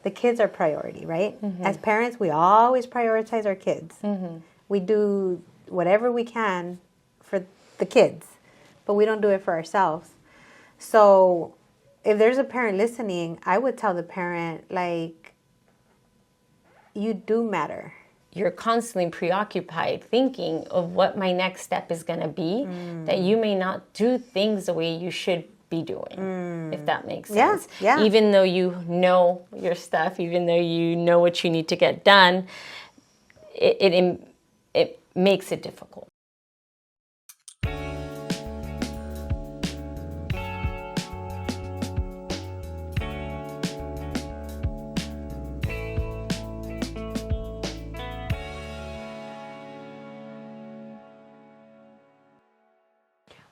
the kids are priority, right? As parents, we always prioritize our kids. We do whatever we can for the kids, but we don't do it for ourselves. So if there's a parent listening, I would tell the parent, like, you do matter. You're constantly preoccupied thinking of what my next step is going to be, that you may not do things the way you should be doing, if that makes sense. Yeah. Even though you know your stuff, even though you know what you need to get done, it makes it difficult.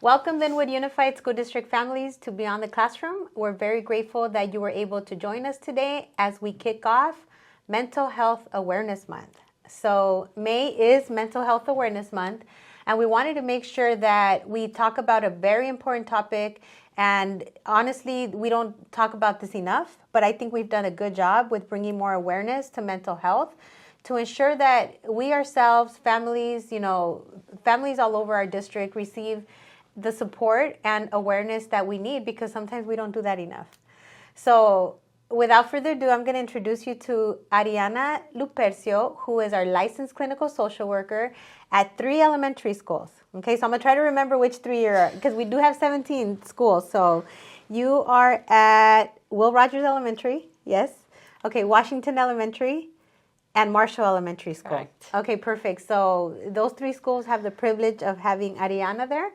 Welcome, Linwood Unified School District families, to Beyond the Classroom. We're very grateful that you were able to join us today as we kick off Mental Health Awareness Month. So May is Mental Health Awareness Month, and we wanted to make sure that we talk about a very important topic. And honestly, we don't talk about this enough, but I think we've done a good job with bringing more awareness to mental health to ensure that we ourselves, families, families all over our district receive the support and awareness that we need, because sometimes we don't do that enough. So without further ado, I'm going to introduce you to Ayala Lupercio, who is our licensed clinical social worker at 3 elementary schools. Okay, so I'm going to try to remember which 3 you're, because we do have 17 schools. So you are at Will Rogers Elementary, yes. Okay, Washington Elementary and Marshall Elementary School. Correct. Okay, perfect. So those 3 schools have the privilege of having Ayala there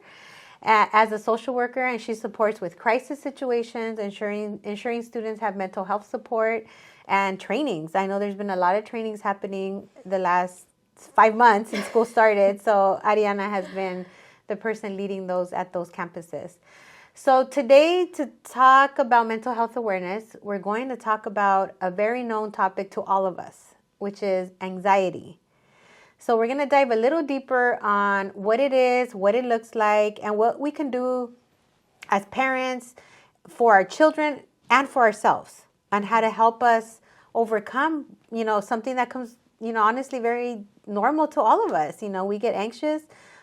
as a social worker, and she supports with crisis situations, ensuring students have mental health support and trainings. I know there's been a lot of trainings happening the last 5 months since school started, so Ayala has been the person leading those at those campuses. So today, to talk about mental health awareness, we're going to talk about a very known topic to all of us, which is anxiety. So we're going to dive a little deeper on what it is, what it looks like, and what we can do as parents for our children and for ourselves, on how to help us overcome, something that comes, honestly very normal to all of us. We get anxious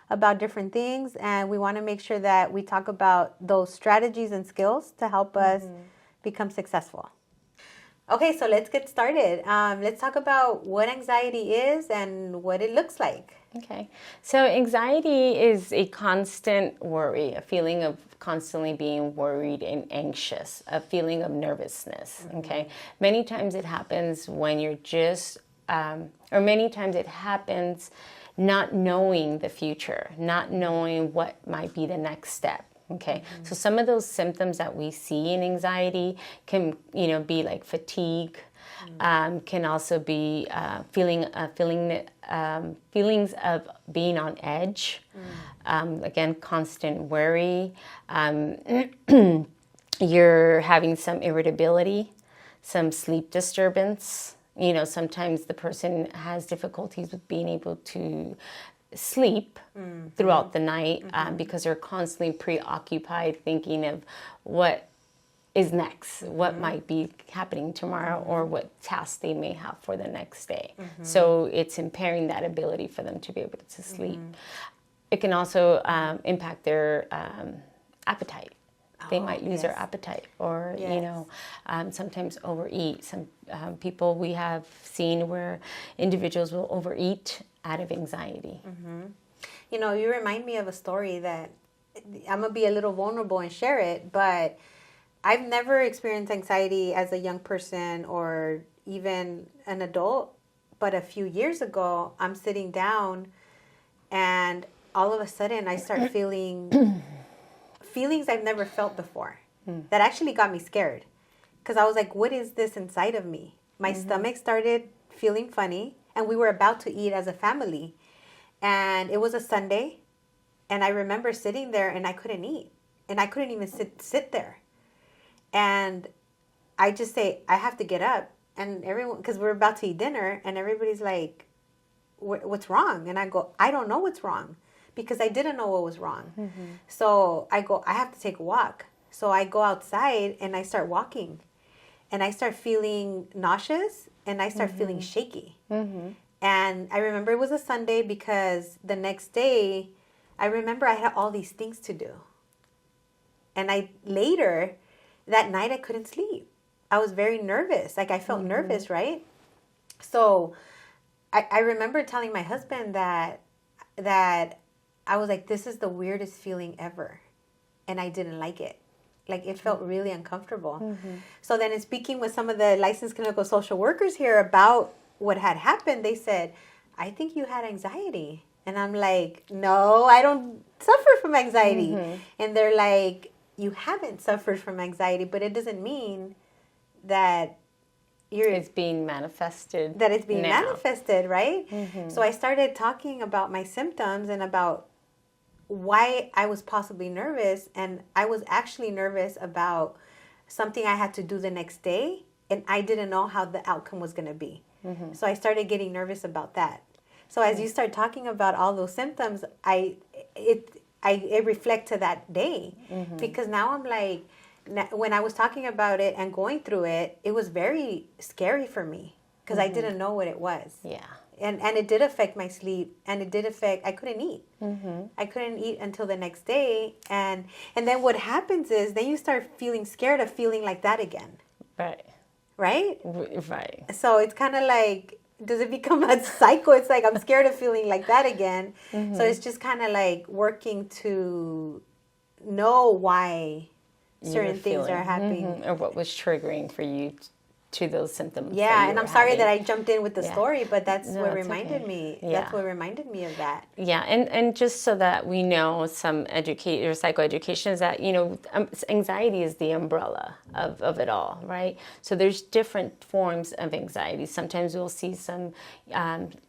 about different things, and we want to make sure that we talk about those strategies and skills to help us become successful. Okay, so let's get started. Let's talk about what anxiety is and what it looks like. Okay, so anxiety is a constant worry, a feeling of constantly being worried and anxious, a feeling of nervousness, okay? Many times it happens when you're just, or many times it happens not knowing the future, not knowing what might be the next step. Okay, so some of those symptoms that we see in anxiety can, be like fatigue, can also be feelings of being on edge, again, constant worry. You're having some irritability, some sleep disturbance. Sometimes the person has difficulties with being able to sleep throughout the night because they're constantly preoccupied thinking of what is next, what might be happening tomorrow, or what tasks they may have for the next day. So it's impairing that ability for them to be able to sleep. It can also impact their appetite. They might lose their appetite, or, sometimes overeat. Some people we have seen where individuals will overeat out of anxiety. You remind me of a story that I'm going to be a little vulnerable and share it, but I've never experienced anxiety as a young person or even an adult. But a few years ago, I'm sitting down and all of a sudden I start feeling feelings I've never felt before. That actually got me scared, because I was like, what is this inside of me? My stomach started feeling funny, and we were about to eat as a family. And it was a Sunday, and I remember sitting there and I couldn't eat. And I couldn't even sit there. And I just say, I have to get up. And everyone, because we're about to eat dinner, and everybody's like, what's wrong? And I go, I don't know what's wrong, because I didn't know what was wrong. So I go, I have to take a walk. So I go outside and I start walking. and I start feeling nauseous, and I start feeling shaky. And I remember it was a Sunday because the next day, I remember I had all these things to do. And later, that night, I couldn't sleep. I was very nervous. Like, I felt nervous, right? So I remember telling my husband that I was like, this is the weirdest feeling ever. And I didn't like it. Like, it felt really uncomfortable. So then in speaking with some of the licensed clinical social workers here about what had happened, they said, I think you had anxiety. And I'm like, no, I don't suffer from anxiety. And they're like, you haven't suffered from anxiety, but it doesn't mean that it's being manifested. That it's being now. manifested, right? So I started talking about my symptoms and about why I was possibly nervous. And I was actually nervous about something I had to do the next day. And I didn't know how the outcome was going to be. So I started getting nervous about that. So as you start talking about all those symptoms, it reflect to that day. Because now I'm like, when I was talking about it and going through it, it was very scary for me because I didn't know what it was. Yeah. And it did affect my sleep, and it did affect, I couldn't eat. I couldn't eat until the next day. And then what happens is then you start feeling scared of feeling like that again. Right. Right? Right. So it's kind of like, does it become a cycle? It's like, I'm scared of feeling like that again. So it's just kind of like working to know why certain things are happening. Or what was triggering for you to those symptoms. Yeah, and I'm sorry that I jumped in with the story, but that's what reminded me. Yeah. That's what reminded me of that. Yeah, and just so that we know, some psychoeducation is that, anxiety is the umbrella of it all, right? So there's different forms of anxiety. Sometimes we'll see some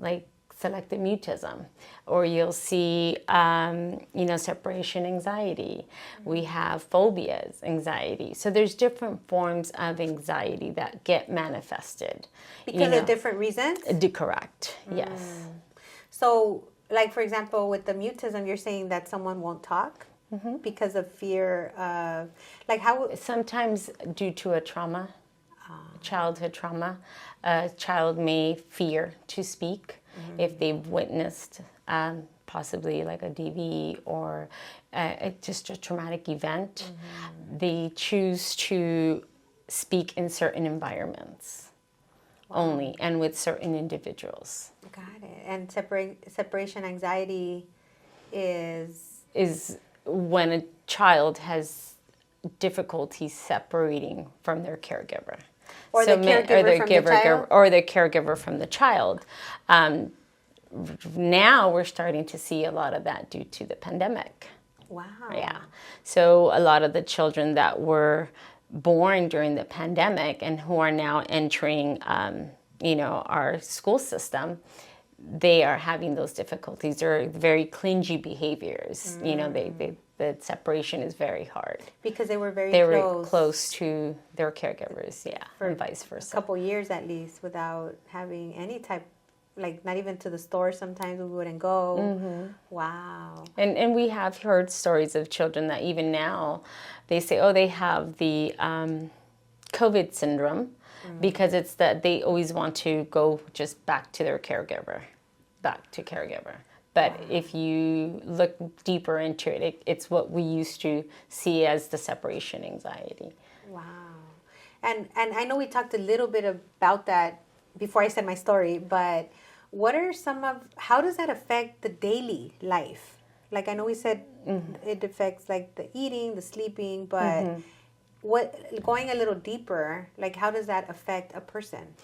like selective mutism, or you'll see, separation anxiety. We have phobias, anxiety. So there's different forms of anxiety that get manifested. Because of different reasons? Correct, yes. So, like, for example, with the mutism, you're saying that someone won't talk because of fear of, like, how... Sometimes due to a trauma, childhood trauma, a child may fear to speak. If they've witnessed possibly like a DV or just a traumatic event, they choose to speak in certain environments only and with certain individuals. Got it. And separation anxiety is when a child has difficulty separating from their caregiver. Or the caregiver from the child. Now we're starting to see a lot of that due to the pandemic. Wow. Yeah. So a lot of the children that were born during the pandemic and who are now entering, our school system, they are having those difficulties. They're very clingy behaviors. The separation is very hard. Because they were very close to their caregivers, and vice versa. A couple years at least without having any type, like not even to the store sometimes we wouldn't go. Wow. And we have heard stories of children that even now they say, they have the COVID syndrome because it's that they always want to go just back to caregiver. But if you look deeper into it, it's what we used to see as the separation anxiety. Wow. And I know we talked a little bit about that before I said my story, but what are how does that affect the daily life? Like, I know we said it affects like the eating, the sleeping, but going a little deeper, like how does that affect a person?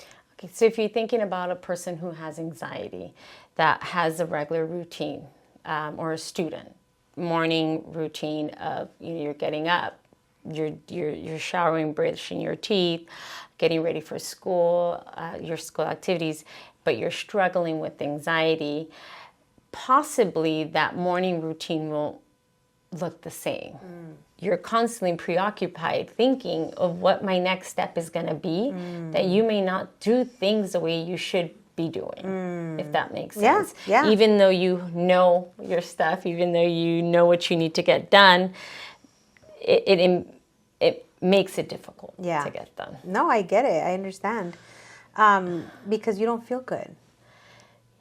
Okay, so if you're thinking about a person who has anxiety that has a regular routine, or a student, morning routine of you're getting up, you're showering, brushing your teeth, getting ready for school, your school activities, but you're struggling with anxiety, possibly that morning routine will look the same. You're constantly preoccupied thinking of what my next step is going to be, that you may not do things the way you should be doing, if that makes sense. Yeah. Even though you know your stuff, even though you know what you need to get done, it makes it difficult Yeah. to get done. No, I get it. I understand. Because you don't feel good.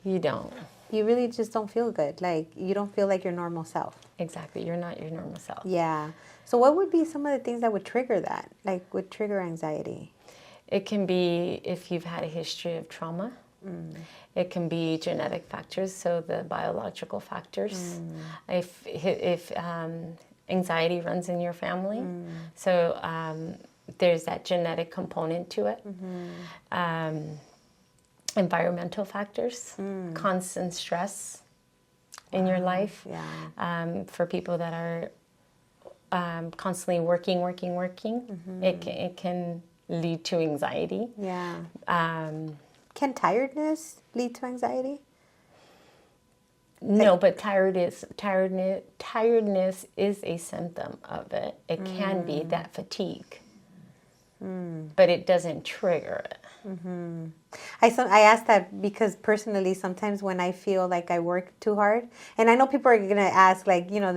You don't. You really just don't feel good. Like, you don't feel like your normal self. Exactly. You're not your normal self. Yeah. So what would be some of the things that would trigger that? Like, would trigger anxiety? It can be if you've had a history of trauma. It can be genetic factors, so the biological factors. If anxiety runs in your family, so there's that genetic component to it. Environmental factors, constant stress in your life. Yeah. For people that are constantly working, it can lead to anxiety. Yeah. Can tiredness lead to anxiety? No, but tiredness is a symptom of it. It can be that fatigue, but it doesn't trigger it. I asked that because personally, sometimes when I feel like I work too hard, and I know people are gonna ask, like, you know,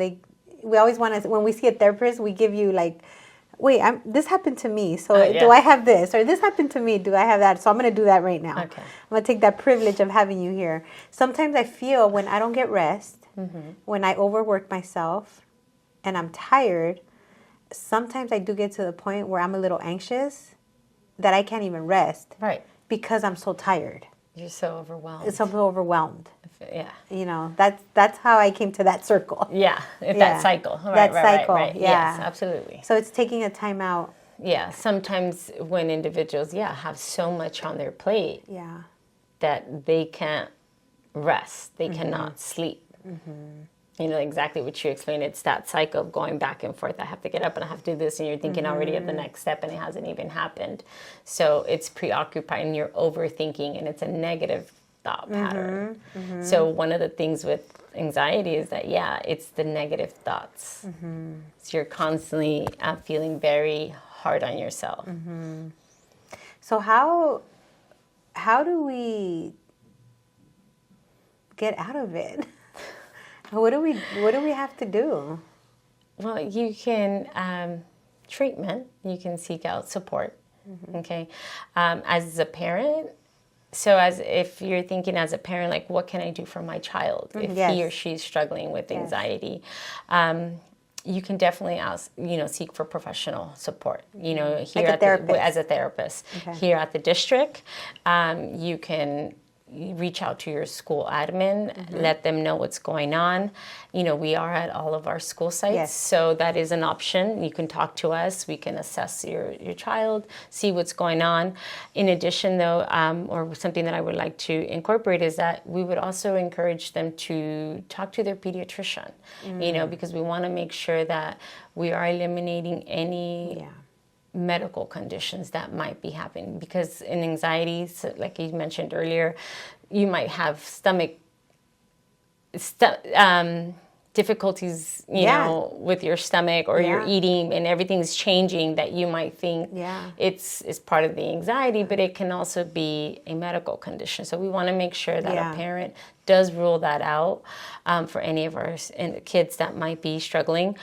we always want to, when we see a therapist, we give you like, wait, this happened to me, so do I have this? Or this happened to me, do I have that? So I'm going to do that right now. Okay. I'm going to take that privilege of having you here. Sometimes I feel when I don't get rest, when I overwork myself and I'm tired, sometimes I do get to the point where I'm a little anxious that I can't even rest. Right. Because I'm so tired. You're so overwhelmed. So overwhelmed. Yeah. You know, that's how I came to that circle. Yeah, that cycle. That cycle, right. yeah. Yes, absolutely. So it's taking a time out. Yeah, sometimes when individuals, have so much on their plate Yeah. that they can't rest, they cannot sleep. You know, exactly what you explained. It's that cycle of going back and forth. I have to get up and I have to do this, and you're thinking already of the next step, and it hasn't even happened. So it's preoccupying, you're overthinking, and it's a negative thought pattern. So one of the things with anxiety is that, it's the negative thoughts. So you're constantly feeling very hard on yourself. So how do we get out of it? What do we have to do? Well, you can treatment. You can seek out support. Okay, as a parent. So if you're thinking as a parent, like, what can I do for my child if he or she is struggling with anxiety? You can definitely seek for professional support. You know, here like as a therapist. Okay. Here at the district, you can reach out to your school admin, let them know what's going on. You know, we are at all of our school sites, so that is an option. You can talk to us. We can assess your child, see what's going on. In addition, though, or something that I would like to incorporate is that we would also encourage them to talk to their pediatrician, you know, because we want to make sure that we are eliminating any medical conditions that might be happening, because in anxiety, so like you mentioned earlier, you might have stomach difficulties, you know, with your stomach, or you're eating and everything's changing, that you might think it's part of the anxiety, but it can also be a medical condition. So we want to make sure that a parent does rule that out for any of our kids that might be struggling.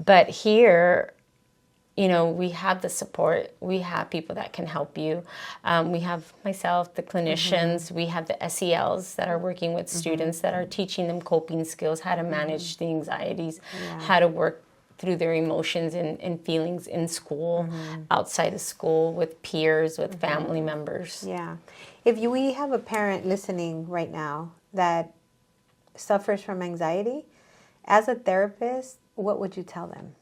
But here, you know, we have the support. We have people that can help you. We have myself, the clinicians. We have the SELs that are working with students, that are teaching them coping skills, how to manage the anxieties, how to work through their emotions and feelings in school, outside of school, with peers, with family members. Yeah. If we have a parent listening right now that suffers from anxiety, as a therapist, what would you tell them?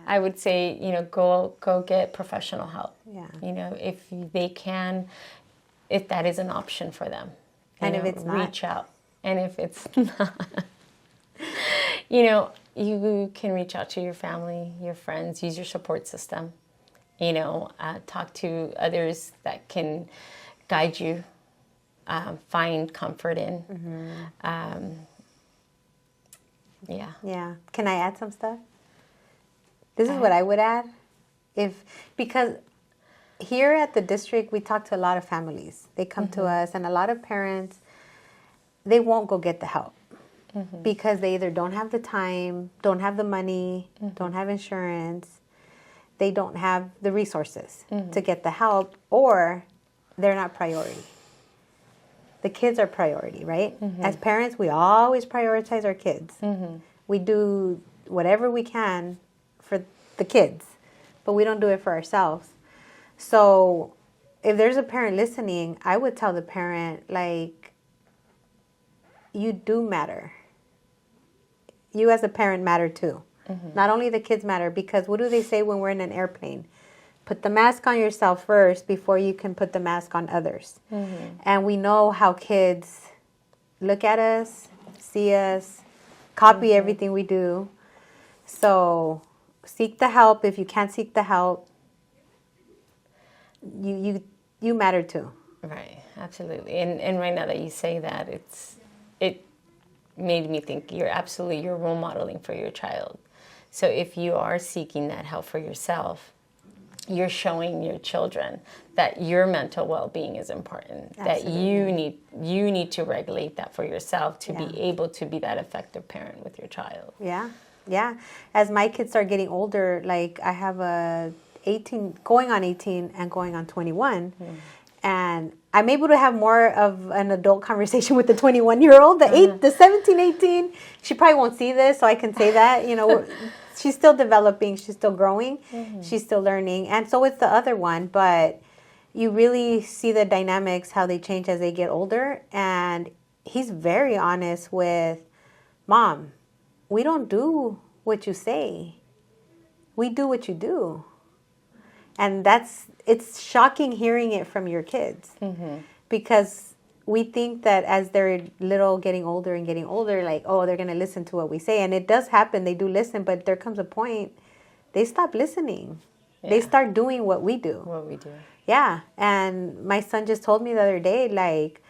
I would say, you know, go get professional help. Yeah. You know, if they can, if that is an option for them. And if it's not, reach out. And if it's not, you know, you can reach out to your family, your friends, use your support system. You know, talk to others that can guide you, find comfort in. Yeah. Can I add some stuff? This is what I would add. Because here at the district, we talk to a lot of families. They come to us, and a lot of parents, they won't go get the help. because they either don't have the time, don't have the money, don't have insurance, they don't have the resources to get the help, or they're not priority. The kids are priority, right? As parents, we always prioritize our kids. We do whatever we can for the kids, but we don't do it for ourselves. So if there's a parent listening, I would tell the parent, like, you do matter. You as a parent matter too. Not only the kids matter, because what do they say when we're in an airplane? Put the mask on yourself first before you can put the mask on others. And we know how kids look at us, see us, copy everything we do. So seek the help. If you can't seek the help, you matter too. Right, absolutely. And right now that you say that, it made me think you're role modeling for your child. So if you are seeking that help for yourself, you're showing your children that your mental well-being is important. Absolutely. That you need to regulate that for yourself to be able to be that effective parent with your child. Yeah. As my kids start getting older, like I have a 18, going on 18 and going on 21. And I'm able to have more of an adult conversation with the 21-year-old. The 17, 18, she probably won't see this, so I can say that, she's still developing, she's still growing, she's still learning. And so is the other one, but you really see the dynamics, how they change as they get older. And he's very honest with, Mom, we don't do what you say. We do what you do. And it's shocking hearing it from your kids, because we think that as they're little, getting older, like, oh, they're going to listen to what we say. And it does happen. They do listen, but there comes a point they stop listening. Yeah. They start doing what we do. Yeah. And my son just told me the other day, like,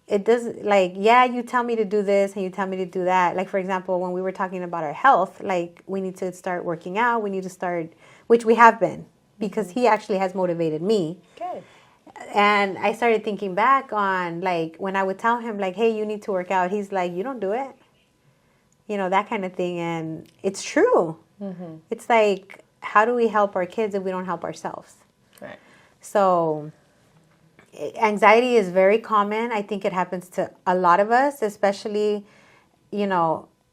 it does, like, yeah, you tell me to do this and you tell me to do that. Like, for example, when we were talking about our health, like, we need to start working out. We need to start, which we have been, because he actually has motivated me. Good. And I started thinking back on, like, when I would tell him, like, hey, you need to work out. He's like, you don't do it. That kind of thing. And it's true. It's like, how do we help our kids if we don't help ourselves? Right. So anxiety is very common. I think it happens to a lot of us, especially,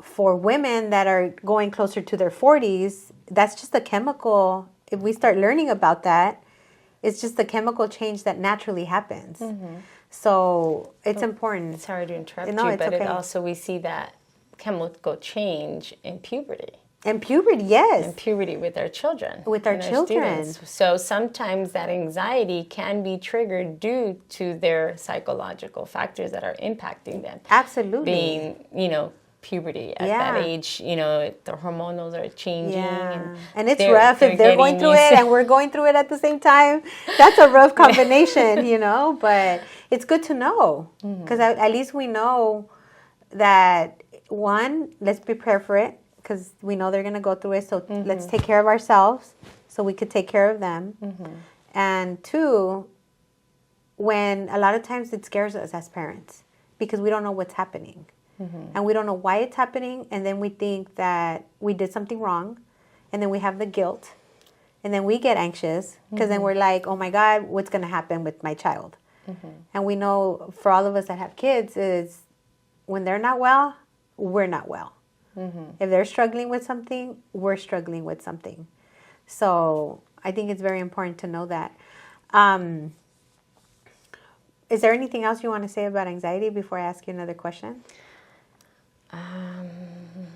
for women that are going closer to their 40s. That's just a chemical. If we start learning about that, it's just a chemical change that naturally happens. So it's important. Sorry to interrupt you, but okay. It also, we see that chemical change in puberty. In puberty, yes. In puberty with our children. With our children. Students. So sometimes that anxiety can be triggered due to their psychological factors that are impacting them. Absolutely. Being, puberty at that age, the hormonals are changing. And it's rough if they're going through it and we're going through it at the same time. That's a rough combination, but it's good to know, because at least we know that, one, let's prepare for it, because we know they're going to go through it. So let's take care of ourselves so we could take care of them. And two, when a lot of times it scares us as parents because we don't know what's happening. And we don't know why it's happening. And then we think that we did something wrong. And then we have the guilt. And then we get anxious because then we're like, oh my God, what's going to happen with my child? And we know for all of us that have kids is when they're not well, we're not well. If they're struggling with something, we're struggling with something. So I think it's very important to know that. Is there anything else you want to say about anxiety before I ask you another question?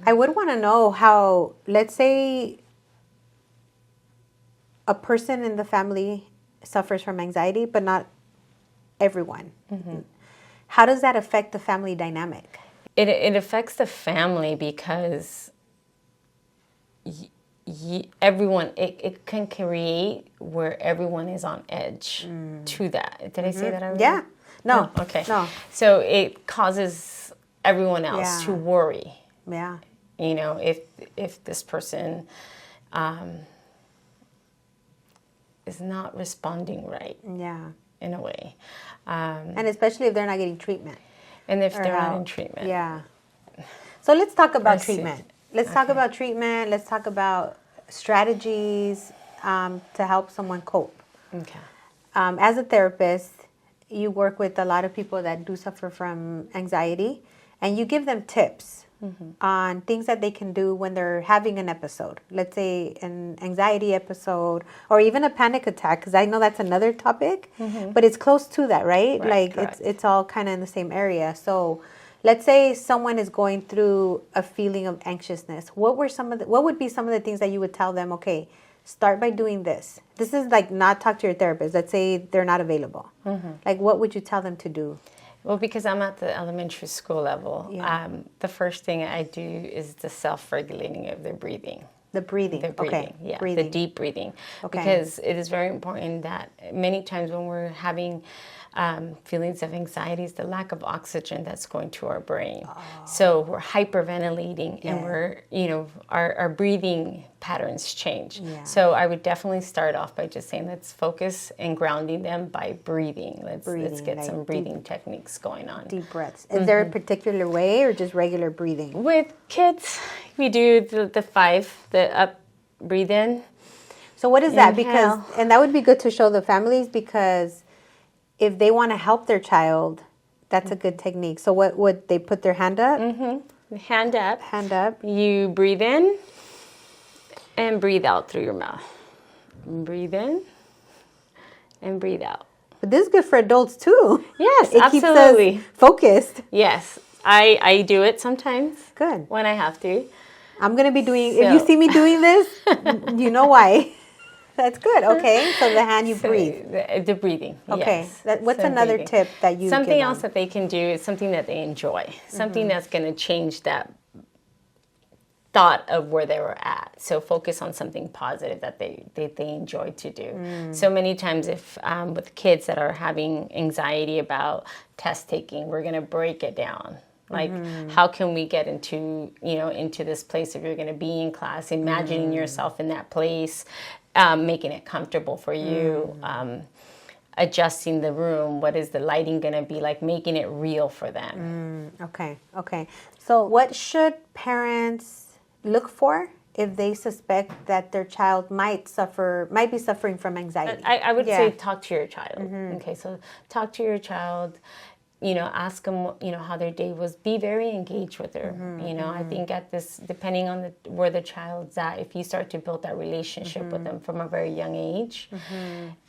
I would want to know how, let's say a person in the family suffers from anxiety, but not everyone. How does that affect the family dynamic? It affects the family because everyone, it can create where everyone is on edge to that. Did I say that already? Yeah. No. Okay. No. So it causes everyone else to worry. Yeah. If this person is not responding right. Yeah. In a way. And especially if they're not getting treatment. And if they're not in treatment. Yeah. So let's talk about Proceed. treatment. Let's talk about treatment. Let's talk about strategies to help someone cope. Okay. As a therapist, you work with a lot of people that do suffer from anxiety, and you give them tips on things that they can do when they're having an episode. Let's say an anxiety episode or even a panic attack, because I know that's another topic, but it's close to that, right? Like correct. it's all kind of in the same area. So let's say someone is going through a feeling of anxiousness. What would be some of the things that you would tell them? Okay, start by doing this. This is like not talk to your therapist. Let's say they're not available. Like, what would you tell them to do? Well, because I'm at the elementary school level, the first thing I do is the self-regulating of their breathing. The breathing. The breathing, Okay. yeah, Breathing. the deep breathing. Okay. Because it is very important that many times when we're having feelings of anxiety, is the lack of oxygen that's going to our brain. So we're hyperventilating, and we're, our breathing patterns change. Yeah. So I would definitely start off by just saying, let's focus and grounding them by breathing. Let's get like some breathing techniques going on. Deep breaths. Is there a particular way or just regular breathing? With kids, we do the 5, the up, breathe in. So what is that? Inhale. And that would be good to show the families, because if they want to help their child, that's a good technique. So what would they put their hand up? Hand up. Hand up. You breathe in and breathe out through your mouth. Breathe in and breathe out. But this is good for adults too. Yes, It absolutely. keeps us focused. Yes, I do it sometimes. Good. When I have to. I'm going to be doing, if you see me doing this, you know why. That's good. Okay. So the hand, you breathe. The breathing. Okay. Yes. What's So another breathing. tip that you Something give else them? that they can do is something that they enjoy. Something that's going to change that thought of where they were at. So focus on something positive that they enjoy to do. So many times if with kids that are having anxiety about test taking, we're going to break it down. Like, how can we get into this place if you're going to be in class, imagining yourself in that place, making it comfortable for you, adjusting the room, what is the lighting going to be like, making it real for them. Okay. So what should parents look for if they suspect that their child might be suffering from anxiety? I would say talk to your child. Okay, so talk to your child. Ask them, how their day was. Be very engaged with her. I think depending on where the child's at, if you start to build that relationship with them from a very young age,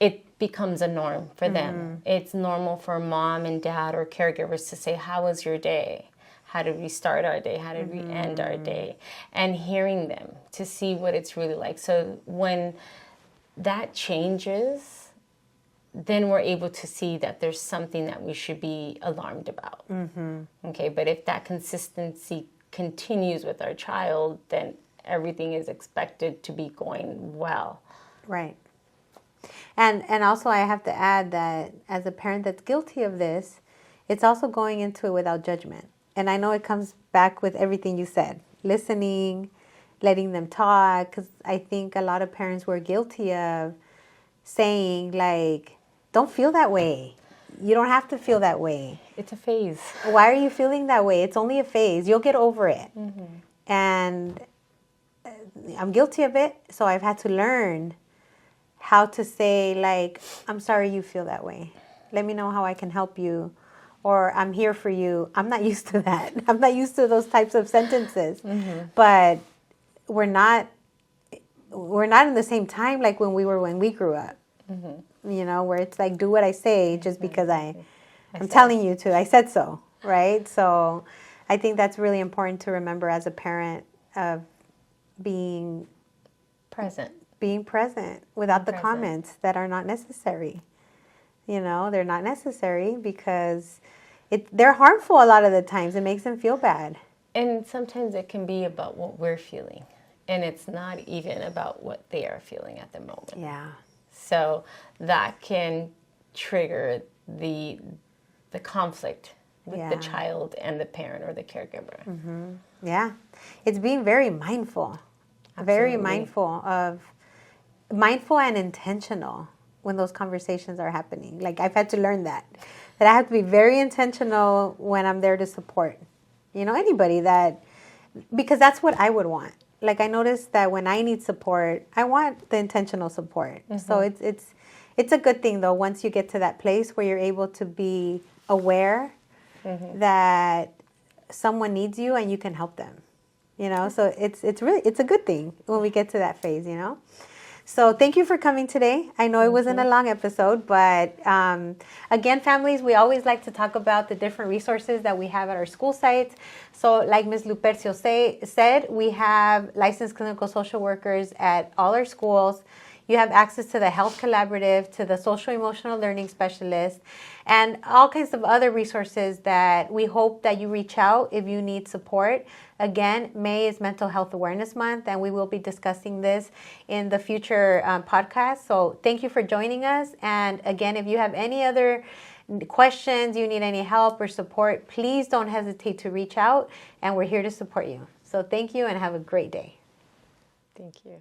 it becomes a norm for them. It's normal for mom and dad or caregivers to say, how was your day? How did we start our day? How did we end our day? And hearing them to see what it's really like. So when that changes, then we're able to see that there's something that we should be alarmed about. Okay, but if that consistency continues with our child, then everything is expected to be going well. Right. And also I have to add that as a parent that's guilty of this, it's also going into it without judgment. And I know it comes back with everything you said, listening, letting them talk, because I think a lot of parents were guilty of saying, like, don't feel that way. You don't have to feel that way. It's a phase. Why are you feeling that way? It's only a phase. You'll get over it. And I'm guilty of it, so I've had to learn how to say, like, I'm sorry you feel that way. Let me know how I can help you. Or I'm here for you. I'm not used to that. I'm not used to those types of sentences. But we're not in the same time like when we grew up. Where it's like, do what I say just because I'm telling you to. I said so, right? So I think that's really important to remember as a parent of being present without the comments that are not necessary. They're not necessary because they're harmful a lot of the times. It makes them feel bad. And sometimes it can be about what we're feeling. And it's not even about what they are feeling at the moment. Yeah. So that can trigger the conflict with the child and the parent or the caregiver. Yeah. It's being very mindful. Very mindful and intentional when those conversations are happening. Like, I've had to learn that I have to be very intentional when I'm there to support, anybody that because that's what I would want. Like I noticed that when I need support, I want the intentional support. So it's a good thing though once you get to that place where you're able to be aware that someone needs you and you can help them. You know, so it's really a good thing when we get to that phase, you know. So thank you for coming today. I know it wasn't a long episode, but again, families, we always like to talk about the different resources that we have at our school sites. So like Ms. Lupercio said, we have licensed clinical social workers at all our schools. You have access to the Health Collaborative, to the Social Emotional Learning Specialist, and all kinds of other resources that we hope that you reach out if you need support. Again, May is Mental Health Awareness Month, and we will be discussing this in the future podcast. So thank you for joining us. And again, if you have any other questions, you need any help or support, please don't hesitate to reach out, and we're here to support you. So thank you and have a great day. Thank you.